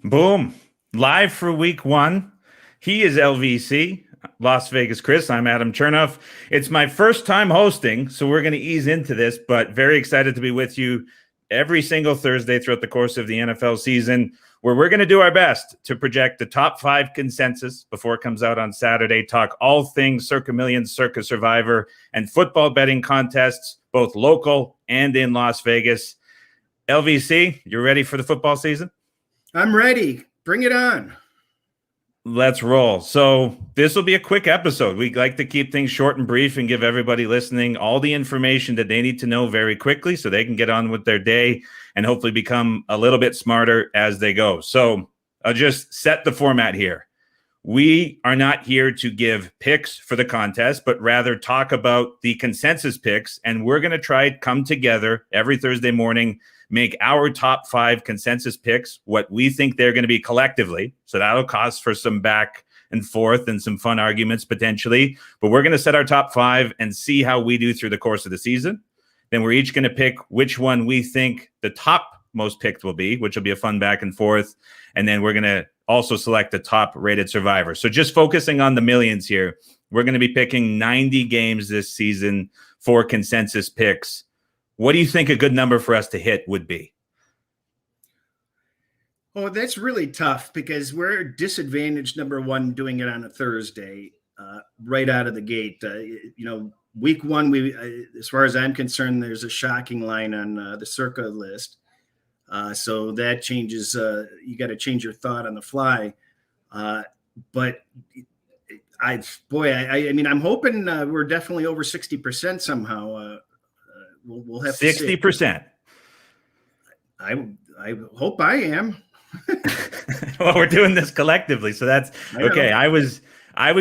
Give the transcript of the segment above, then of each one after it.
Boom. Live for week one. He is LVC, Las Vegas Cris. I'm Adam Chernoff. It's my first time hosting, so we're going to ease into this, but very excited to be with you every single Thursday throughout the course of the NFL season, where we're going to do our best to project the top 5 consensus before it comes out on Saturday, talk all things Circa Millions, Circa Survivor, and football betting contests, both local and in Las Vegas. LVC, you ready for the football season? I'm ready. Bring it on. Let's roll. So this will be a quick episode. We like to keep things short and brief and give everybody listening all the information that they need to know very quickly so they can get on with their day and hopefully become a little bit smarter as they go. So I'll just set the format here. We are not here to give picks for the contest, but rather talk about the consensus picks. And we're going to try to come together every Thursday morning, make our top 5 consensus picks, what we think they're going to be collectively. So that'll cost for some back and forth and some fun arguments potentially. But we're going to set our top 5 and see how we do through the course of the season. Then we're each going to pick which one we think the top most picked will be, which will be a fun back and forth. And then we're going to also select the top rated survivor. So just focusing on the millions here, we're going to be picking 90 games this season for consensus picks. What do you think a good number for us to hit would be? Oh, that's really tough because we're disadvantaged, number one, doing it on a Thursday right out of the gate. Week one, as far as I'm concerned, there's a shocking line on the Circa list. So that changes. You got to change your thought on the fly. But I'm hoping we're definitely over 60% somehow. We'll have 60%. I hope I am. Well, we're doing this collectively, so that's okay. I was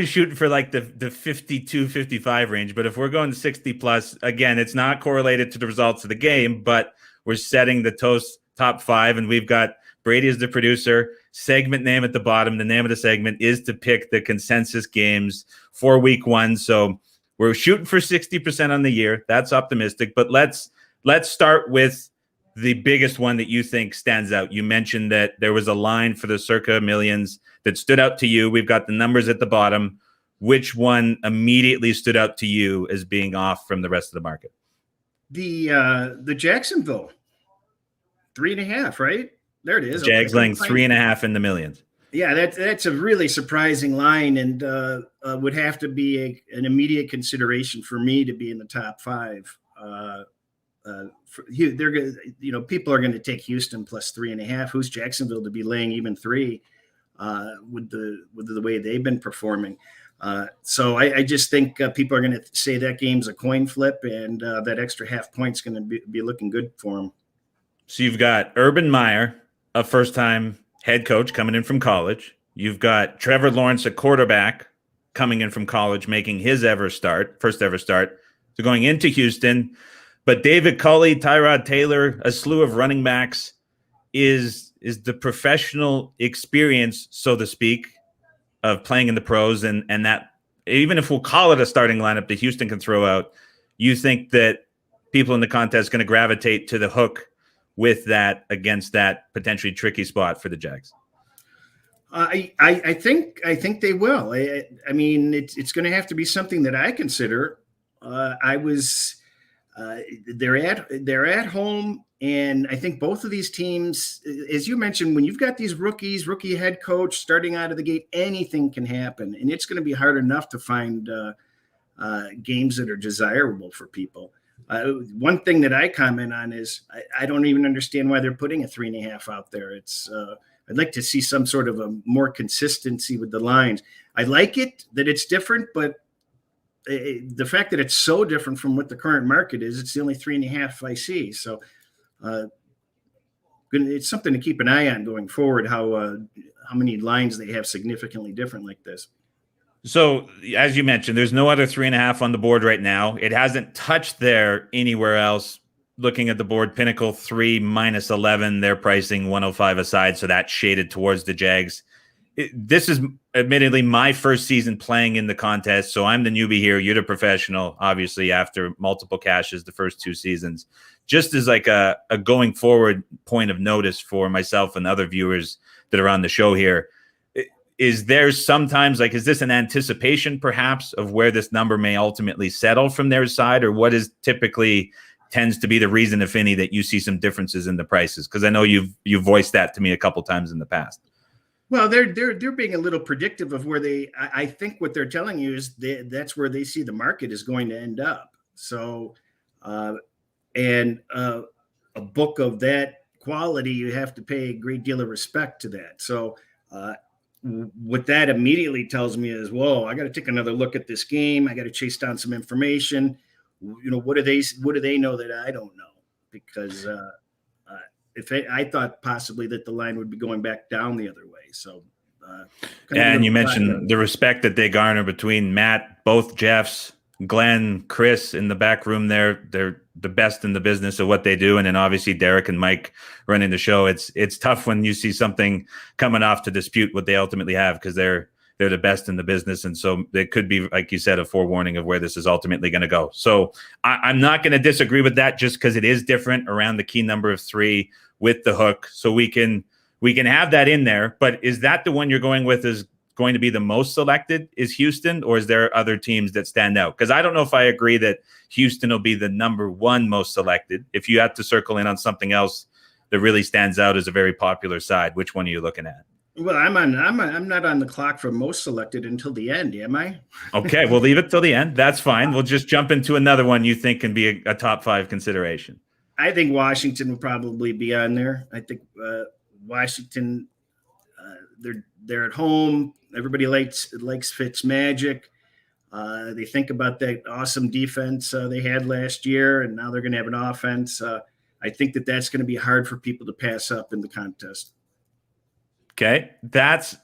shooting for like the 52, 55 range, but if we're going 60 plus, again, it's not correlated to the results of the game, but we're setting the toast top 5, and we've got Brady as the producer. Segment name at the bottom. The name of the segment is to pick the consensus games for week one. So we're shooting for 60% on the year. That's optimistic, but let's start with the biggest one that you think stands out. You mentioned that there was a line for the Circa Millions that stood out to you. We've got the numbers at the bottom. Which one immediately stood out to you as being off from the rest of the market? The Jacksonville 3.5, right? There it is. Jags laying 3.5 in the millions. Yeah, that's a really surprising line, and would have to be an immediate consideration for me to be in the top 5. People are going to take Houston plus 3.5. Who's Jacksonville to be laying even 3 with the way they've been performing? So I just think people are going to say that game's a coin flip, and that extra half point's going to be looking good for them. So you've got Urban Meyer, a first-time head coach coming in from college. You've got Trevor Lawrence, a quarterback, coming in from college, making his first ever start. So going into Houston. But David Culley, Tyrod Taylor, a slew of running backs is the professional experience, so to speak, of playing in the pros. And that, even if we'll call it a starting lineup that Houston can throw out, you think that people in the contest are going to gravitate to the hook with that against that potentially tricky spot for the Jags? I think they will. I mean, it's going to have to be something that I consider. They're at home, and I think both of these teams, as you mentioned, when you've got these rookie head coach starting out of the gate, anything can happen, and it's going to be hard enough to find games that are desirable for people. One thing that I comment on is I don't even understand why they're putting a 3.5 out there. I'd like to see some sort of a more consistency with the lines. I like it that it's different, but the fact that it's so different from what the current market is, it's the only 3.5 I see. So it's something to keep an eye on going forward, how many lines they have significantly different like this. So as you mentioned, there's no other 3.5 on the board right now. It hasn't touched there anywhere else. Looking at the board, Pinnacle 3 minus 11, they're pricing 105 aside. So that's shaded towards the Jags. This is admittedly my first season playing in the contest. So I'm the newbie here. You're the professional, obviously, after multiple cashes the first 2 seasons. Just as like a going forward point of notice for myself and other viewers that are on the show here. Is there sometimes, like, is this an anticipation perhaps of where this number may ultimately settle from their side, or what is typically tends to be the reason, if any, that you see some differences in the prices? Because I know you've voiced that to me a couple times in the past. Well, they're being a little predictive of where I think what they're telling you is that's where they see the market is going to end up. So, and a book of that quality, you have to pay a great deal of respect to that. So, what that immediately tells me is, whoa, I got to take another look at this game. I got to chase down some information. What do they know that I don't know? Because I thought possibly that the line would be going back down the other way. So, and you mentioned the respect that they garner between Matt, both Jeffs, Glenn, Cris in the back room there. They're the best in the business of what they do. And then obviously Derek and Mike running the show. It's tough when you see something coming off to dispute what they ultimately have, because they're the best in the business. And so it could be, like you said, a forewarning of where this is ultimately going to go. So I'm not going to disagree with that, just because it is different around the key number of 3 with the hook. So we can have that in there. But is that the one you're going with is going to be the most selected, is Houston, or is there other teams that stand out? Because I don't know if I agree that Houston will be the number 1 most selected. If you have to circle in on something else that really stands out as a very popular side, which one are you looking at? Well, I'm not on the clock for most selected until the end, am I? Okay, we'll leave it till the end. That's fine. We'll just jump into another one you think can be a top 5 consideration. I think Washington will probably be on there. I think Washington, they're at home. Everybody likes Fitzmagic. They think about that awesome defense they had last year, and now they're going to have an offense. I think that's going to be hard for people to pass up in the contest. Okay, that's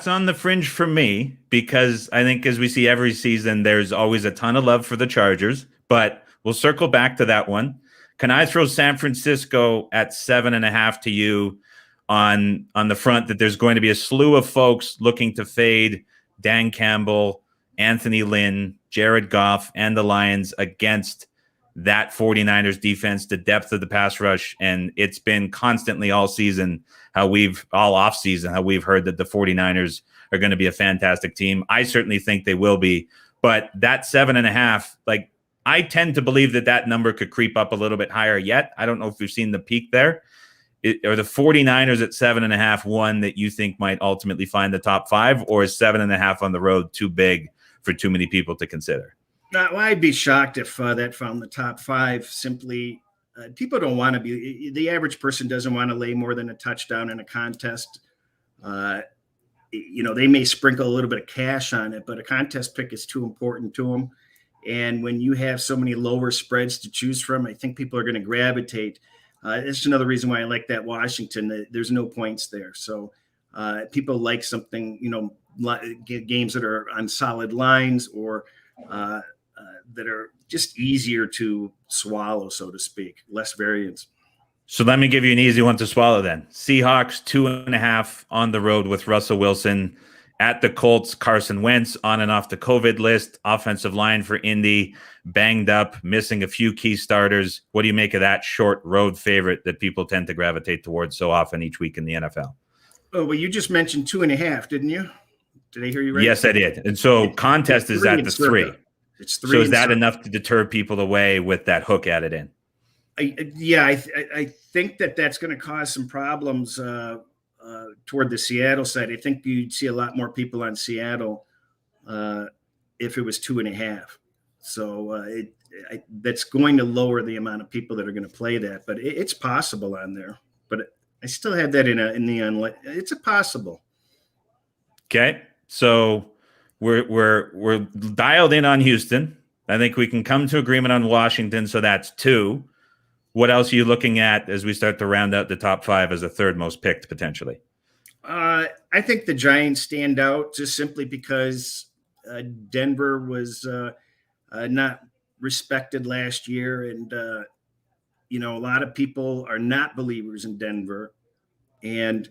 on the fringe for me, because I think, as we see every season, there's always a ton of love for the Chargers, but we'll circle back to that one. Can I throw San Francisco at 7.5 to you on the front, that there's going to be a slew of folks looking to fade Dan Campbell, Anthony Lynn, Jared Goff, and the Lions against that 49ers defense, the depth of the pass rush? And it's been constantly all season, all off season, how we've heard that the 49ers are going to be a fantastic team. I certainly think they will be, but that 7.5, like, I tend to believe that number could creep up a little bit higher yet. I don't know if we've seen the peak there. Are the 49ers at 7.5 one that you think might ultimately find the top 5, or is 7.5 on the road too big for too many people to consider? Well, I'd be shocked if that found the top 5. Simply, people don't want to be. The average person doesn't want to lay more than a touchdown in a contest. They may sprinkle a little bit of cash on it, but a contest pick is too important to them. And when you have so many lower spreads to choose from, I think people are going to gravitate. It's another reason why I like that Washington. There's no points there. So people like something, games that are on solid lines, or that are just easier to swallow, so to speak, less variance. So let me give you an easy one to swallow then. Seahawks 2.5 on the road with Russell Wilson. At the Colts, Carson Wentz on and off the COVID list. Offensive line for Indy, banged up, missing a few key starters. What do you make of that short road favorite that people tend to gravitate towards so often each week in the NFL? Oh, well, you just mentioned 2.5, didn't you? Did I hear you right? Yes, I did. And so contest is at the 3. It's 3. So is that enough to deter people away with that hook added in? I think that's going to cause some problems toward the Seattle side. I think you'd see a lot more people on Seattle if it was 2.5. So that's going to lower the amount of people that are going to play that. But it's possible on there. But I still have that it's a possible. Okay, so we're dialed in on Houston. I think we can come to agreement on Washington. So that's 2. What else are you looking at as we start to round out the top 5 as the 3rd most picked potentially? I think the Giants stand out just simply because Denver was not respected last year. And, a lot of people are not believers in Denver. And,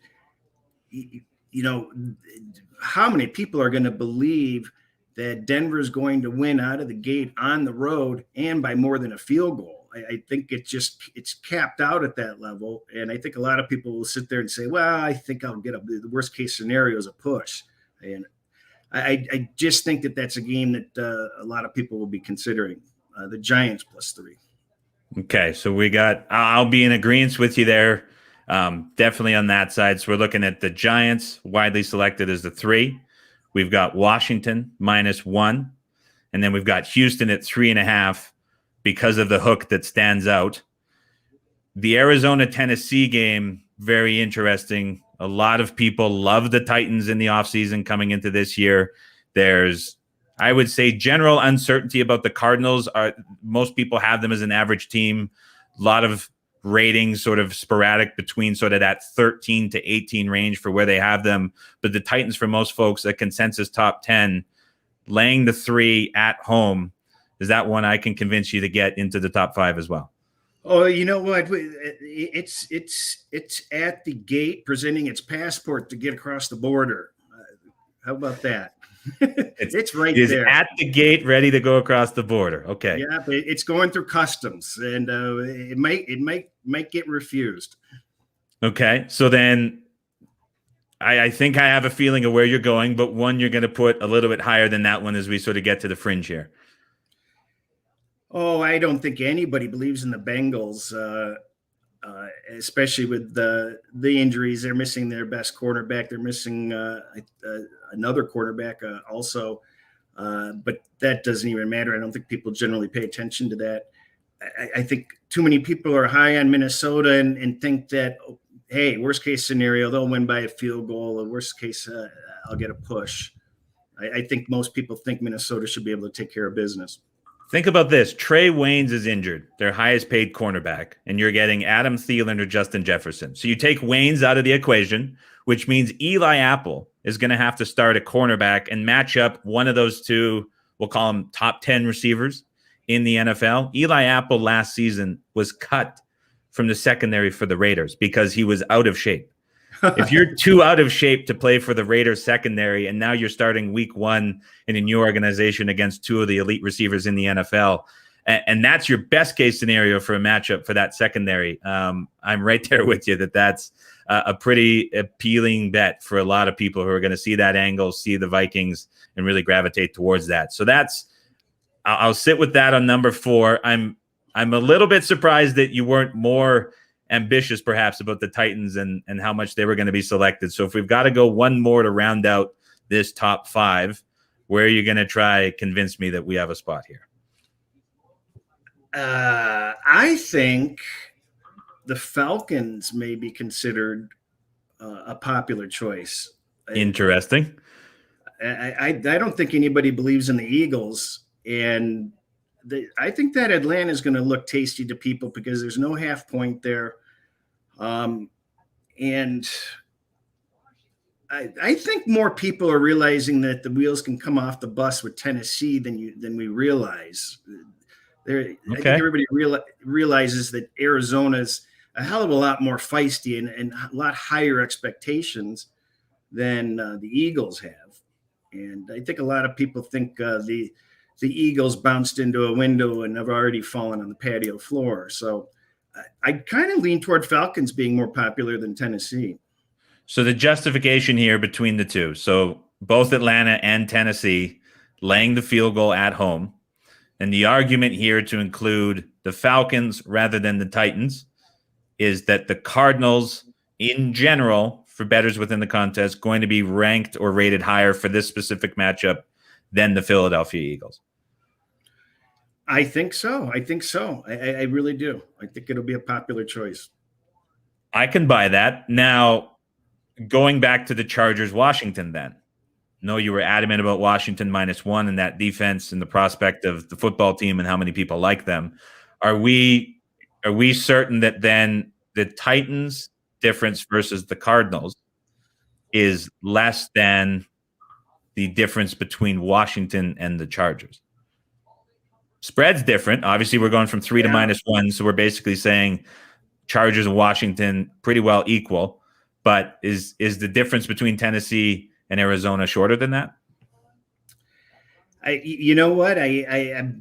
how many people are going to believe that Denver is going to win out of the gate on the road and by more than a field goal? I think it's capped out at that level. And I think a lot of people will sit there and say, well, I think I'll get the worst case scenario is a push. And I just think that's a game that a lot of people will be considering. The Giants +3. Okay, so I'll be in agreement with you there. Definitely on that side. So we're looking at the Giants, widely selected as the 3. We've got Washington -1. And then we've got Houston at 3.5 because of the hook that stands out. The Arizona-Tennessee game, very interesting. A lot of people love the Titans in the offseason coming into this year. There's, I would say, general uncertainty about the Cardinals. Most people have them as an average team. A lot of ratings sort of sporadic between sort of that 13 to 18 range for where they have them. But the Titans, for most folks, a consensus top 10, laying the 3 at home. Is that one I can convince you to get into the top 5 as well? Oh, you know what? It's at the gate presenting its passport to get across the border. How about that? It's right there. At the gate, ready to go across the border. Okay. Yeah, but it's going through customs, and it might get refused. Okay, so then I think I have a feeling of where you're going, but one you're going to put a little bit higher than that one as we sort of get to the fringe here. Oh, I don't think anybody believes in the Bengals, especially with the injuries. They're missing their best quarterback. They're missing another quarterback also, but that doesn't even matter. I don't think people generally pay attention to that. I think too many people are high on Minnesota and think that, hey, worst case scenario, they'll win by a field goal. Or worst case, I'll get a push. I think most people think Minnesota should be able to take care of business. Think about this. Trey Waynes is injured, their highest paid cornerback, and you're getting Adam Thielen or Justin Jefferson. So you take Waynes out of the equation, which means Eli Apple is going to have to start a cornerback and match up one of those two, we'll call them top 10 receivers in the NFL. Eli Apple last season was cut from the secondary for the Raiders because he was out of shape. If you're too out of shape to play for the Raiders secondary, and now you're starting week 1 in a new organization against 2 of the elite receivers in the NFL, and that's your best case scenario for a matchup for that secondary, I'm right there with you that's a pretty appealing bet for a lot of people who are going to see that angle, see the Vikings, and really gravitate towards that. So I'll sit with that on number 4. I'm a little bit surprised that you weren't more ambitious perhaps about the Titans and how much they were going to be selected. So if we've got to go one more to round out this top 5, where are you going to try convince me that we have a spot here? I think the Falcons may be considered a popular choice. Interesting. I don't think anybody believes in the Eagles, and I think that Atlanta is going to look tasty to people because there's no half point there. And I think more people are realizing that the wheels can come off the bus with Tennessee than we realize. I think everybody realizes that Arizona's a hell of a lot more feisty and a lot higher expectations than the Eagles have. And I think a lot of people think the Eagles bounced into a window and have already fallen on the patio floor. So I kind of lean toward Falcons being more popular than Tennessee. So the justification here between the two, so both Atlanta and Tennessee laying the field goal at home, and the argument here to include the Falcons rather than the Titans is that the Cardinals in general, for bettors within the contest, going to be ranked or rated higher for this specific matchup than the Philadelphia Eagles. I think so. I really do. I think it'll be a popular choice. I can buy that. Now, going back to the Chargers-Washington then. No, you were adamant about Washington -1 and that defense and the prospect of the football team and how many people like them. Are we certain that then the Titans difference versus the Cardinals is less than the difference between Washington and the Chargers? Spread's different. Obviously, we're going from 3 to -1, so we're basically saying Chargers and Washington pretty well equal. But is the difference between Tennessee and Arizona shorter than that? You know what? I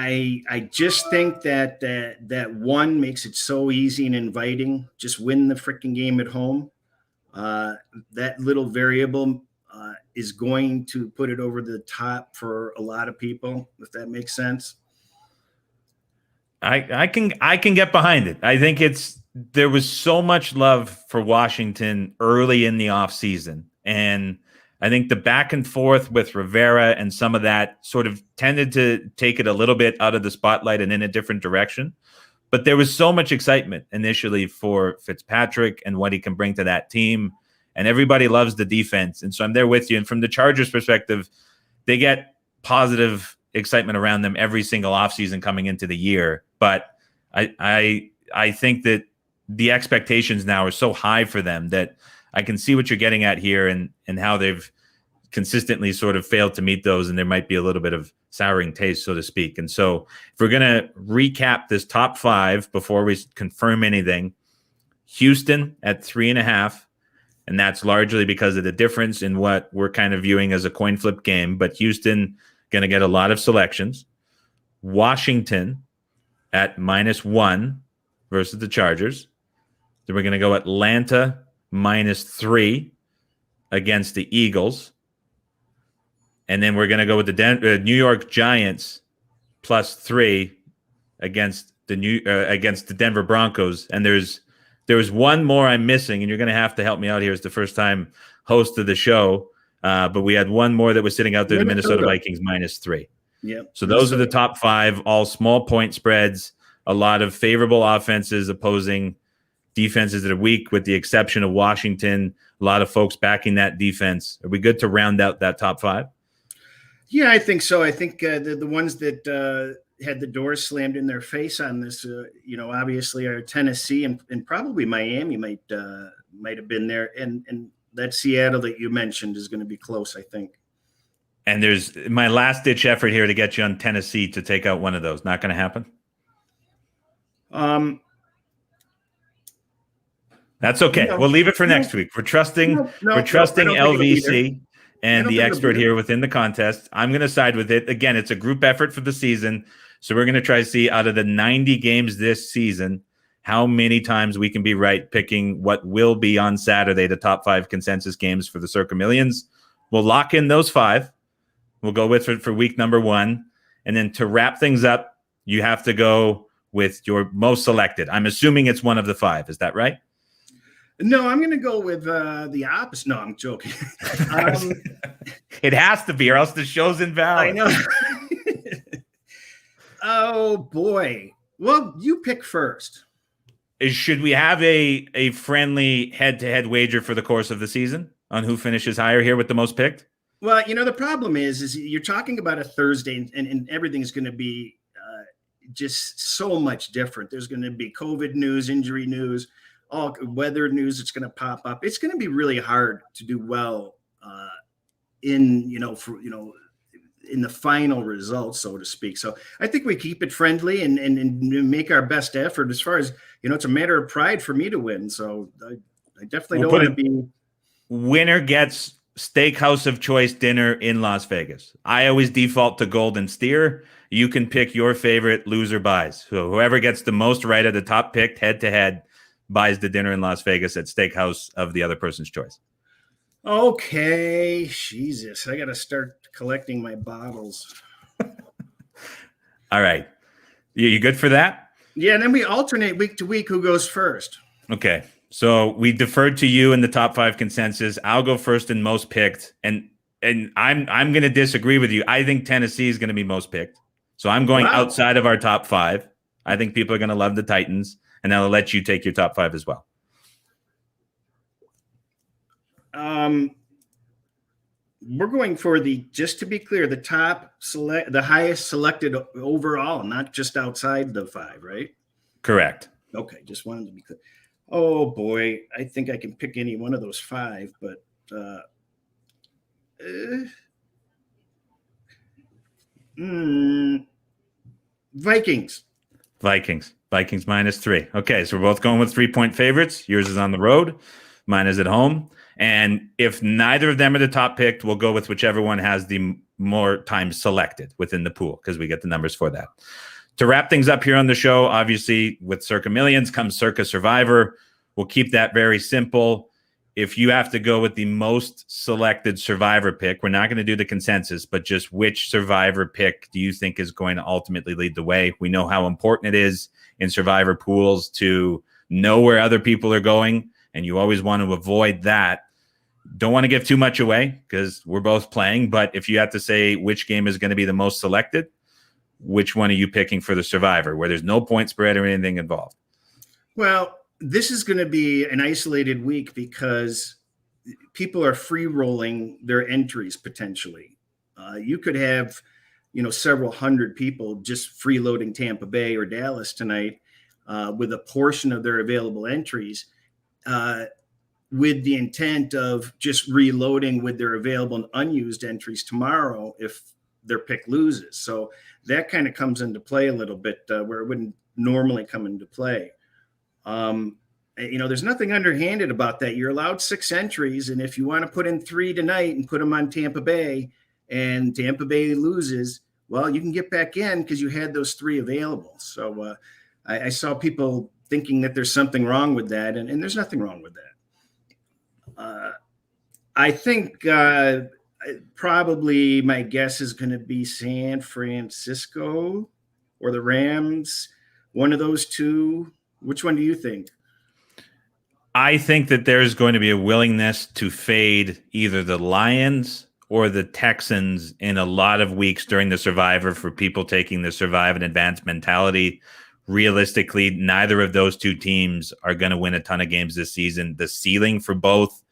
I just think that one makes it so easy and inviting. Just win the freaking game at home. That little variable is going to put it over the top for a lot of people, if that makes sense. I can get behind it. I think there was so much love for Washington early in the offseason. And I think the back and forth with Rivera and some of that sort of tended to take it a little bit out of the spotlight and in a different direction. But there was so much excitement initially for Fitzpatrick and what he can bring to that team. And everybody loves the defense. And so I'm there with you. And from the Chargers' perspective, they get positive excitement around them every single offseason coming into the year. But I think that the expectations now are so high for them that I can see what you're getting at here and how they've consistently sort of failed to meet those. And there might be a little bit of souring taste, so to speak. And so if we're going to recap this top five before we confirm anything, Houston at 3.5. And that's largely because of the difference in what we're kind of viewing as a coin flip game. But Houston going to get a lot of selections. Washington at -1 versus the Chargers. Then we're going to go Atlanta -3 against the Eagles. And then we're going to go with the New York Giants +3 against the Denver Broncos. And there's one more I'm missing, and you're going to have to help me out here. It's the first time host of the show. But we had one more that was sitting out there, the Minnesota Vikings -3. Yep. So those are the top five, all small point spreads, a lot of favorable offenses opposing defenses that are weak, with the exception of Washington. A lot of folks backing that defense. Are we good to round out that top five? Yeah, I think so. I think the ones that had the doors slammed in their face on this, obviously are Tennessee and probably Miami might have been there. And that Seattle that you mentioned is going to be close, I think. And there's my last ditch effort here to get you on Tennessee to take out one of those. Not going to happen. That's okay. No, we'll leave it for next week. We're trusting LVC and the expert here within the contest. I'm going to side with it. Again, it's a group effort for the season. So we're going to try to see out of the 90 games this season, how many times we can be right picking what will be on Saturday, the top 5 consensus games for the Circa Millions. We'll lock in those 5. We'll go with it for week number 1. And then to wrap things up, you have to go with your most selected. I'm assuming it's one of the 5. Is that right? No, I'm going to go with the opposite. No, I'm joking. It has to be, or else the show's invalid. I know. Oh, boy. Well, you pick first. Should we have a friendly head-to-head wager for the course of the season on who finishes higher here with the most picked? Well, the problem is you're talking about a Thursday, and everything's going to be just so much different. There's going to be COVID news, injury news, all weather news that's going to pop up. It's going to be really hard to do well in the final results, so to speak. So I think we keep it friendly and make our best effort. As far as it's a matter of pride for me to win. So I definitely don't want to be. Winner gets steakhouse of choice dinner in Las Vegas. I always default to Golden Steer. You can pick your favorite, loser buys. So whoever gets the most right at the top picked head to head buys the dinner in Las Vegas at steakhouse of the other person's choice. Okay. Jesus. I got to start collecting my bottles. All right. You good for that? Yeah. And then we alternate week to week who goes first. Okay. So we deferred to you in the top 5 consensus. I'll go first in most picked. And I'm going to disagree with you. I think Tennessee is going to be most picked. So I'm going outside of our top 5. I think people are going to love the Titans, and I'll let you take your top 5 as well. We're going for just to be clear, the highest selected overall, not just outside the 5, right? Correct. Okay. Just wanted to be clear. Oh boy. I think I can pick any one of those 5, but, Vikings -3. Okay. So we're both going with 3-point favorites. Yours is on the road. Mine is at home. And if neither of them are the top picked, we'll go with whichever one has the more times selected within the pool because we get the numbers for that. To wrap things up here on the show, obviously with Circa Millions comes Circa Survivor. We'll keep that very simple. If you have to go with the most selected Survivor pick, we're not going to do the consensus, but just which Survivor pick do you think is going to ultimately lead the way? We know how important it is in Survivor pools to know where other people are going, and you always want to avoid that. Don't want to give too much away because we're both playing, but if you have to say which game is going to be the most selected, which one are you picking for the Survivor, where there's no point spread or anything involved? Well, this is going to be an isolated week because people are free rolling their entries potentially. You could have, several hundred people just freeloading Tampa Bay or Dallas tonight with a portion of their available entries with the intent of just reloading with their available and unused entries tomorrow if their pick loses. So that kind of comes into play a little bit where it wouldn't normally come into play. There's nothing underhanded about that. You're allowed 6 entries. And if you want to put in 3 tonight and put them on Tampa Bay and Tampa Bay loses, well, you can get back in because you had those 3 available. So I saw people thinking that there's something wrong with that. And there's nothing wrong with that. I think probably my guess is going to be San Francisco or the Rams, one of those two. Which one do you think? I think that there's going to be a willingness to fade either the Lions or the Texans in a lot of weeks during the Survivor for people taking the survive and advance mentality. Realistically, neither of those two teams are going to win a ton of games this season. The ceiling for both,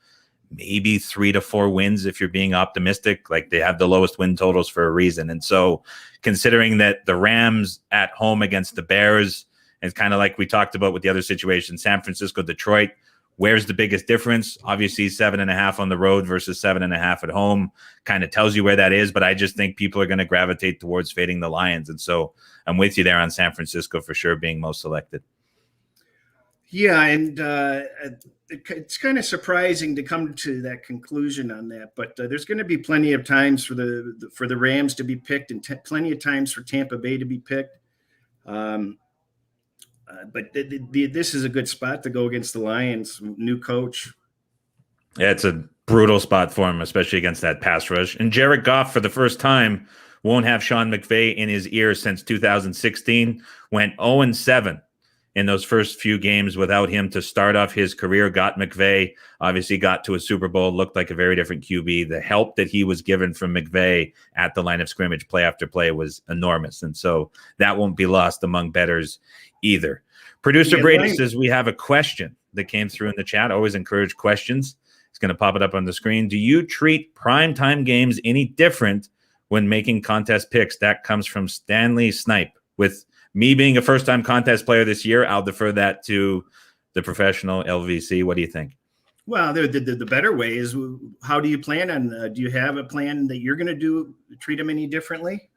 maybe 3 to 4 wins if you're being optimistic. Like they have the lowest win totals for a reason. And so considering that the Rams at home against the Bears, and kind of like we talked about with the other situation, San Francisco, Detroit, where's the biggest difference? Obviously 7.5 on the road versus 7.5 at home kind of tells you where that is. But I just think people are going to gravitate towards fading the Lions. And so I'm with you there on San Francisco for sure being most selected. Yeah, and it's kind of surprising to come to that conclusion on that, but there's going to be plenty of times for the Rams to be picked and plenty of times for Tampa Bay to be picked. But this is a good spot to go against the Lions, new coach. Yeah, it's a brutal spot for him, especially against that pass rush. And Jared Goff, for the first time, won't have Sean McVay in his ear since 2016. Went 0-7 in those first few games without him to start off his career. Got McVay, obviously got to a Super Bowl, looked like a very different QB. The help that he was given from McVay at the line of scrimmage, play after play, was enormous. And so that won't be lost among bettors either. Producer Brady says we have a question that came through in the chat. Always encourage questions. It's going to pop it up on the screen. Do you treat primetime games any different when making contest picks? That comes from Stanley Snipe. With me being a first-time contest player this year, I'll defer that to the professional LVC. What do you think? Well, the better way is, how do you plan on? Do you have a plan that you're going to treat them any differently?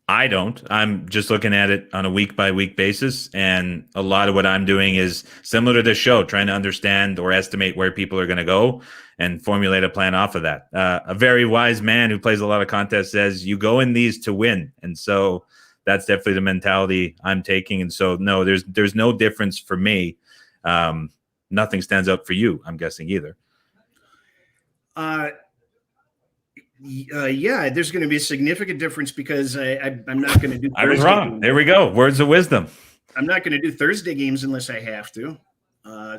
I don't. I'm just looking at it on a week-by-week basis, and a lot of what I'm doing is similar to this show, trying to understand or estimate where people are going to go and formulate a plan off of that. A very wise man who plays a lot of contests says, you go in these to win. And so that's definitely the mentality I'm taking. And so, no, there's no difference for me. Nothing stands out for you, I'm guessing, either. Yeah, there's going to be a significant difference because I'm not going to do Thursday. I was wrong. Games. There we go. Words of wisdom. I'm not going to do Thursday games unless I have to.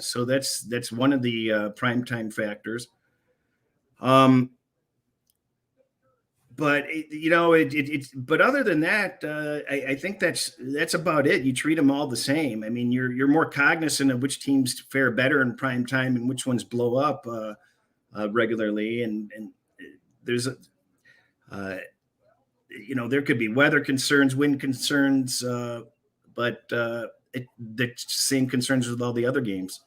So that's one of the primetime factors. But but other than that, I think that's about it. You treat them all the same. I mean, you're more cognizant of which teams fare better in prime time and which ones blow up regularly, and there's there could be weather concerns, wind concerns, but the same concerns with all the other games.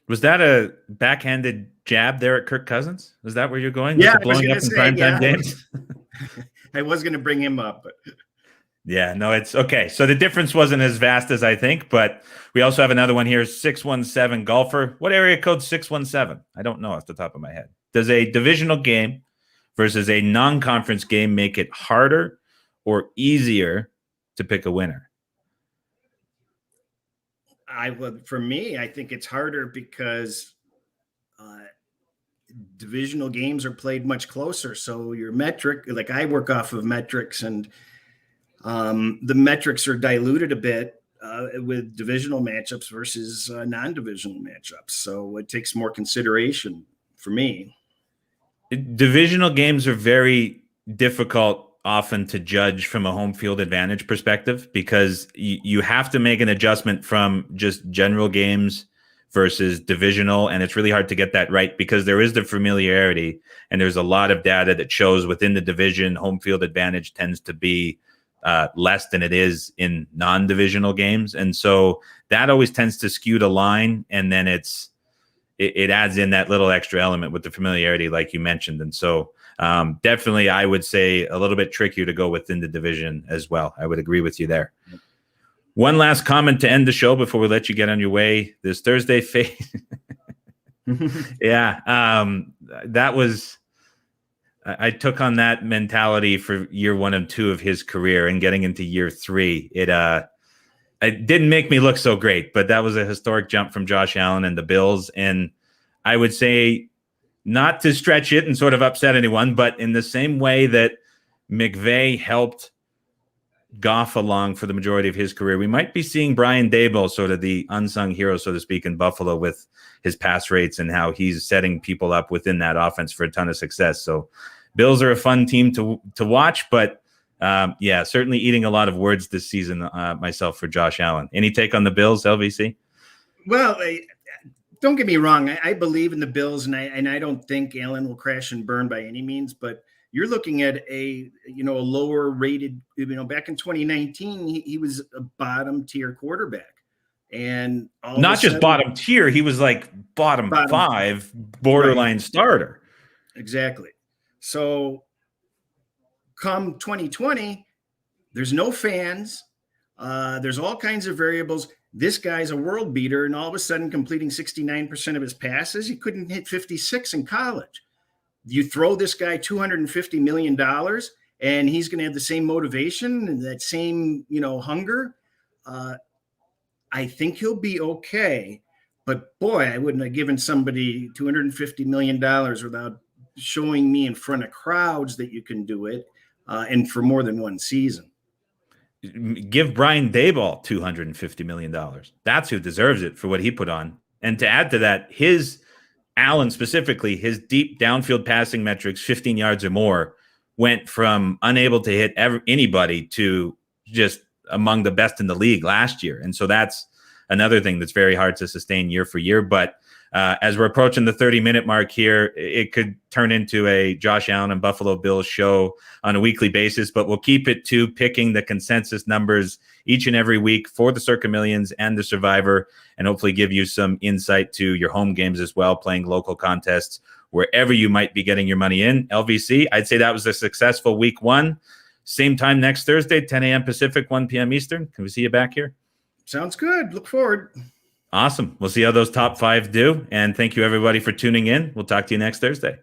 Was that a backhanded jab there at Kirk Cousins? Is that where you're going? Yeah, blowing up in primetime games. I was going to bring him up, but yeah, no, it's okay. So the difference wasn't as vast as I think, but we also have another one here, 617 golfer. What area code 617? I don't know off the top of my head. Does a divisional game versus a non-conference game make it harder or easier to pick a winner? For me, I think it's harder because divisional games are played much closer. So your metric, like I work off of metrics, and the metrics are diluted a bit with divisional matchups versus non-divisional matchups. So it takes more consideration for me. Divisional games are very difficult often to judge from a home field advantage perspective, because you have to make an adjustment from just general games versus divisional. And it's really hard to get that right because there is the familiarity, and there's a lot of data that shows within the division, home field advantage tends to be less than it is in non-divisional games. And so that always tends to skew the line. And then it adds in that little extra element with the familiarity, like you mentioned. And so definitely, I would say a little bit trickier to go within the division as well. I would agree with you there. One last comment to end the show before we let you get on your way. This Thursday, yeah, that was, I took on that mentality for year 1 and 2 of his career, and getting into year 3, it didn't make me look so great, but that was a historic jump from Josh Allen and the Bills. And I would say, not to stretch it and sort of upset anyone, but in the same way that McVay helped Goff along for the majority of his career, we might be seeing Brian Daboll, sort of the unsung hero, so to speak, in Buffalo with his pass rates and how he's setting people up within that offense for a ton of success. So Bills are a fun team to watch, but yeah, certainly eating a lot of words this season myself for Josh Allen. Any take on the Bills, LVC? Well, don't get me wrong. I believe in the Bills, and I don't think Allen will crash and burn by any means, but you're looking at a lower rated, back in 2019, he was a bottom tier quarterback. And not just bottom tier, he was like bottom 5, borderline starter. Exactly. So come 2020, there's no fans. There's all kinds of variables. This guy's a world beater, and all of a sudden completing 69% of his passes. He couldn't hit 56 in college. You throw this guy $250 million, and he's going to have the same motivation and that same, hunger. I think he'll be okay. But boy, I wouldn't have given somebody $250 million without showing me in front of crowds that you can do it, and for more than one season. Give Brian Daboll $250 million. That's who deserves it for what he put on. And to add to that, Allen specifically, his deep downfield passing metrics, 15 yards or more, went from unable to hit anybody to just among the best in the league last year. And so that's another thing that's very hard to sustain year for year. But as we're approaching the 30-minute mark here, it could turn into a Josh Allen and Buffalo Bills show on a weekly basis, but we'll keep it to picking the consensus numbers each and every week for the Circa Millions and the Survivor, and hopefully give you some insight to your home games as well, playing local contests wherever you might be getting your money in. LVC, I'd say that was a successful week 1. Same time next Thursday, 10 a.m. Pacific, 1 p.m. Eastern. Can we see you back here? Sounds good. Look forward. Awesome. We'll see how those top 5 do. And thank you, everybody, for tuning in. We'll talk to you next Thursday.